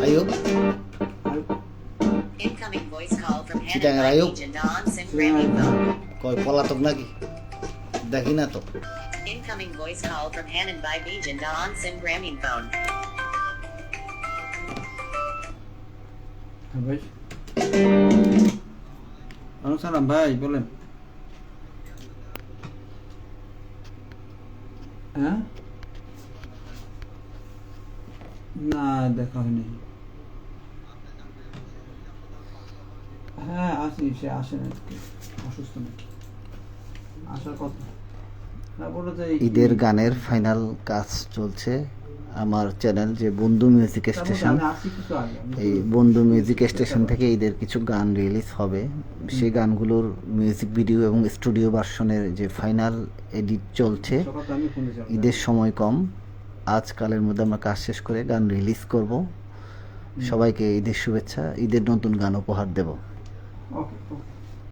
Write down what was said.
Ayub Incoming voice call from Chitangan Hanan by Ayub. Bijan on SIM Grameen phone. কয় পলাতক নাকি দেখি না তো Incoming voice call from Hanan by Bijan on SIM Grameen phone. ভাই সালাম ভাই বলেন হ্যাঁ না দেখা হয়নি হ্যাঁ আসি সে আসে না অসুস্থ নাকি আসার কথা না বলো যে ঈদের গানের ফাইনাল কাজ চলছে আমার চ্যানেল যে বন্ধু মিউজিক স্টেশন এই বন্ধু মিউজিক স্টেশন থেকে ঈদের কিছু গান রিলিজ হবে সেই গানগুলোর মিউজিক ভিডিও এবং স্টুডিও ভার্সনের যে ফাইনাল এডিট চলছে ঈদের সময় কম আজকালের মধ্যে আমরা কাজ শেষ করে গান রিলিজ করব সবাইকে ঈদের শুভেচ্ছা ঈদের নতুন গান উপহার দেব ওকে